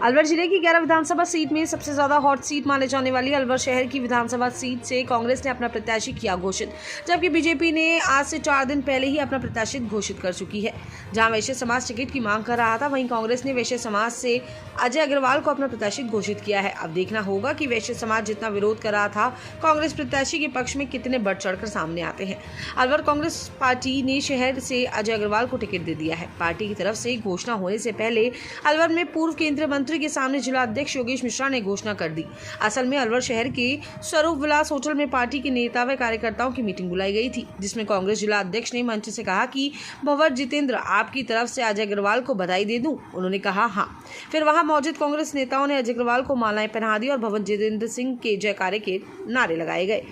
अलवर जिले की 11 विधानसभा सीट में सबसे ज्यादा हॉट सीट माने जाने वाली अलवर शहर की विधानसभा सीट से कांग्रेस ने अपना प्रत्याशी किया घोषित, जबकि बीजेपी ने आज से 4 दिन पहले ही अपना प्रत्याशी घोषित कर चुकी है। जहां वैश्य समाज टिकट की मांग कर रहा था, वहीं कांग्रेस ने वैश्य समाज से अजय अग्रवाल को अपना प्रत्याशी घोषित किया है। अब देखना होगा कि वैश्य समाज जितना विरोध कर रहा था, कांग्रेस प्रत्याशी के पक्ष में कितने बढ़ चढ़कर सामने आते हैं। अलवर कांग्रेस पार्टी ने शहर से अजय अग्रवाल को टिकट दे दिया है। पार्टी की तरफ से घोषणा होने से पहले अलवर में पूर्व केंद्रीय मंत्री के सामने जिला अध्यक्ष योगेश मिश्रा ने घोषणा कर दी। असल में अलवर शहर के स्वरूप विलास होटल में पार्टी के नेता व कार्यकर्ताओं की मीटिंग बुलाई गई थी, जिसमें कांग्रेस जिला अध्यक्ष ने मंच से कहा कि भंवर जितेंद्र, आपकी तरफ से अजय अग्रवाल को बधाई दे दूं। उन्होंने कहा हाँ। फिर वहां मौजूद कांग्रेस नेताओं ने अजय अग्रवाल को मालाएं पहना दी और भंवर जितेंद्र सिंह के जयकारे के नारे लगाए गए।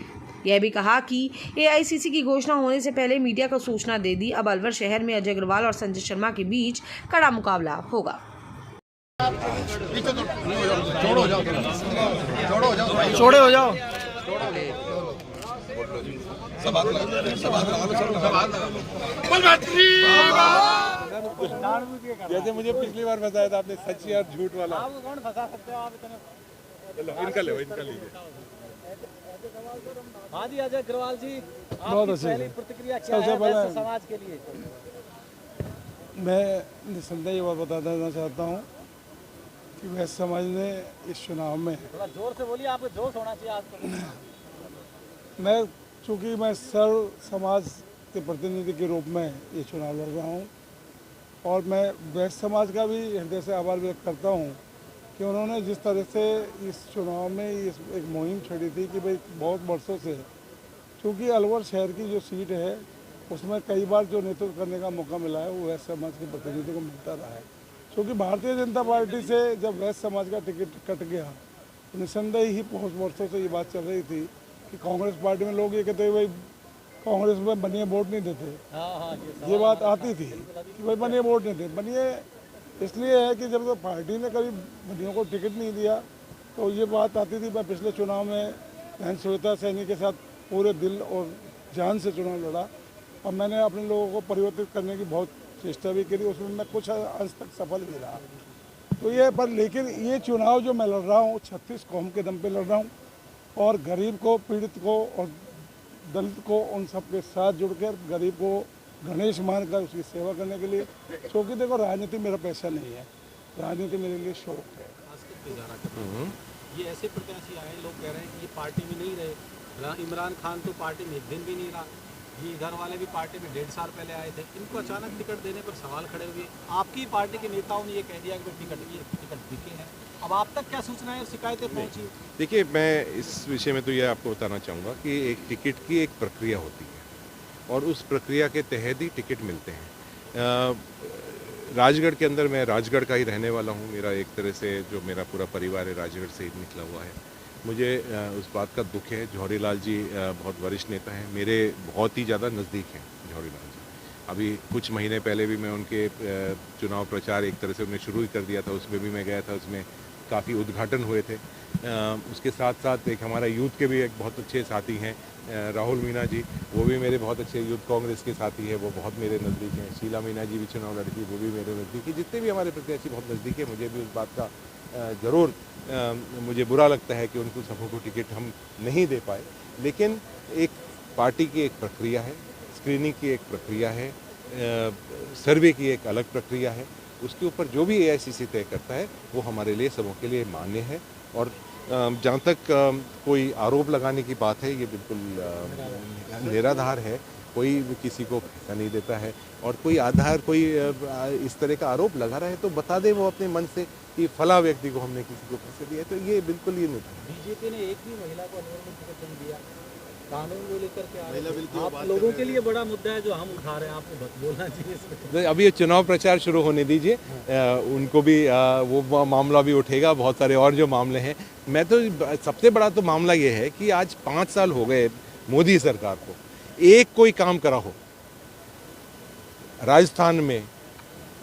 यह भी कहा कि एआईसीसी की घोषणा होने से पहले मीडिया को सूचना दे दी। अब अलवर शहर में अजय अग्रवाल और संजय शर्मा के बीच कड़ा मुकाबला होगा। छोड़े हो जाओ। जैसे मुझे पिछली बार बताया था आपने, सच्ची और झूठ वाला। आप कौन फंसा सकते हो आप इतने? चलो इनका लीजिए। हाँ जी, अजय अग्रवाल जी, बहुत आपकी अच्छे पहली प्रतिक्रिया क्या है वैश्य समाज के लिए? मैं निसंदेह ये बात बता देना चाहता हूँ कि वैश्य समाज ने इस चुनाव में, थोड़ा जोर से बोलिए, आपको जोश होना चाहिए आपको। मैं चूँकि मैं सर्व समाज के प्रतिनिधि के रूप में ये चुनाव लड़ रहा हूँ और मैं वैश्य समाज का भी हृदय से आभार व्यक्त करता हूँ कि उन्होंने जिस तरह से इस चुनाव में एक मुहिम छेड़ी थी कि भाई बहुत वर्षों से, चूँकि अलवर शहर की जो सीट है उसमें कई बार जो नेतृत्व करने का मौका मिला है वो वैश्य समाज के प्रतिनिधि को मिलता रहा है। क्योंकि भारतीय जनता पार्टी से जब वैश्य समाज का टिकट कट गया तो निसंदेह ही बहुत वर्षों से ये बात चल रही थी कि कांग्रेस पार्टी में लोग ये कहते हैं भाई कांग्रेस में बनिए वोट नहीं देते। ये बात आती थी कि भाई बनिए वोट नहीं देते। बनिए इसलिए है कि जब तो पार्टी ने कभी बनियों को टिकट नहीं दिया तो ये बात आती थी। मैं पिछले चुनाव में बहन श्वेता सैनी के साथ पूरे दिल और जान से चुनाव लड़ा और मैंने अपने लोगों को परिवर्तित करने की बहुत चेष्टा भी करी, उसमें मैं कुछ अंश तक सफल भी रहा। तो ये पर लेकिन ये चुनाव जो मैं लड़ रहा हूँ 36 कौम के दम पे लड़ रहा हूँ और गरीब को, पीड़ित को और दलित को उन सब के साथ जुड़कर गरीब को गणेश मानकर उसकी सेवा करने के लिए। क्योंकि देखो राजनीति मेरा पैसा नहीं है, राजनीति मेरे लिए शौक है। ये ऐसे प्रत्याशी आए, लोग कह रहे हैं कि ये पार्टी में नहीं रहे। इमरान खान तो पार्टी में एक दिन भी नहीं रहा, ये इधर वाले भी पार्टी में 1.5 साल पहले आए थे। इनको अचानक टिकट देने पर सवाल खड़े हुए। आपकी पार्टी के नेताओं ने ये कह दिया कि टिकट बिके हैं। अब आप तक क्या सूचनाएं और शिकायतें पहुंची? देखिए, मैं इस विषय में तो ये आपको बताना चाहूँगा कि एक टिकट की एक प्रक्रिया होती है और उस प्रक्रिया के तहत ही टिकट मिलते हैं। राजगढ़ के अंदर, मैं राजगढ़ का ही रहने वाला हूँ। मेरा एक तरह से जो मेरा पूरा परिवार है राजगढ़ से ही निकला हुआ है। मुझे उस बात का दुख है। जौहरी लाल जी बहुत वरिष्ठ नेता हैं, मेरे बहुत ही ज़्यादा नज़दीक हैं जौहरी लाल जी। अभी कुछ महीने पहले भी मैं उनके चुनाव प्रचार एक तरह से उन्हें शुरू ही कर दिया था, उसमें भी मैं गया था, उसमें काफ़ी उद्घाटन हुए थे। उसके साथ साथ एक हमारा यूथ के भी एक बहुत अच्छे साथी हैं राहुल मीना जी, वो भी मेरे बहुत अच्छे यूथ कांग्रेस के साथी हैं, वो बहुत मेरे नज़दीक हैं। शीला मीना जी भी चुनाव लड़की, वो भी मेरे नज़दीक है। जितने भी हमारे प्रत्याशी बहुत नज़दीक है। मुझे भी उस बात का ज़रूर मुझे बुरा लगता है कि उनको सबों को टिकट हम नहीं दे पाए। लेकिन एक पार्टी की एक प्रक्रिया है, स्क्रीनिंग की एक प्रक्रिया है, सर्वे की एक अलग प्रक्रिया है। उसके ऊपर जो भी एआईसीसी तय करता है वो हमारे लिए, सबों के लिए मान्य है। और जहाँ तक कोई आरोप लगाने की बात है, ये बिल्कुल निराधार है। कोई भी किसी को पैसा नहीं देता है और कोई आधार, कोई इस तरह का आरोप लगा रहा है तो बता दे वो अपने मन से कि फला व्यक्ति को हमने किसी को पैसे दिए, तो ये बिल्कुल ये नहीं। बीजेपी ने एक भी महिला को अलवर में टिकट नहीं दिया। कानून को लेकर के आप लोगों के लिए बड़ा मुद्दा है जो हम उठा रहे हैं, आपको बोलना चाहिए इसमें। अभी ये चुनाव प्रचार शुरू होने दीजिए, उनको भी वो मामला भी उठेगा। बहुत सारे और जो मामले हैं, मैं तो सबसे बड़ा तो मामला ये है कि आज 5 साल हो गए मोदी सरकार को, एक कोई काम करा हो राजस्थान में,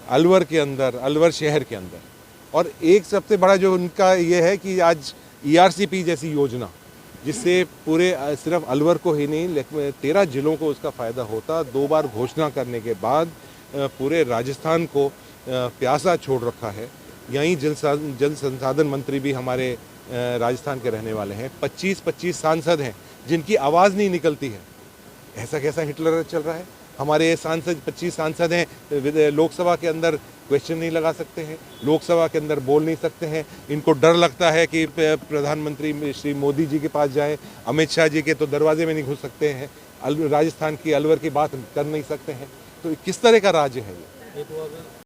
अलवर के अंदर, अलवर शहर के अंदर। और एक सबसे बड़ा जो उनका ये है कि आज ERCP जैसी योजना, जिससे पूरे सिर्फ अलवर को ही नहीं लेकिन 13 जिलों को उसका फ़ायदा होता, 2 बार घोषणा करने के बाद पूरे राजस्थान को प्यासा छोड़ रखा है। यहीं जल संसाधन मंत्री भी हमारे राजस्थान के रहने वाले हैं। 25-25 सांसद हैं जिनकी आवाज़ नहीं निकलती है। ऐसा कैसा हिटलर चल रहा है? हमारे सांसद 25 सांसद हैं, लोकसभा के अंदर क्वेश्चन नहीं लगा सकते हैं, लोकसभा के अंदर बोल नहीं सकते हैं। इनको डर लगता है कि प्रधानमंत्री श्री मोदी जी के पास जाएं, अमित शाह जी के तो दरवाजे में नहीं घुस सकते हैं, राजस्थान की अलवर की बात कर नहीं सकते हैं। तो किस तरह का राज्य है ये? ये तो अब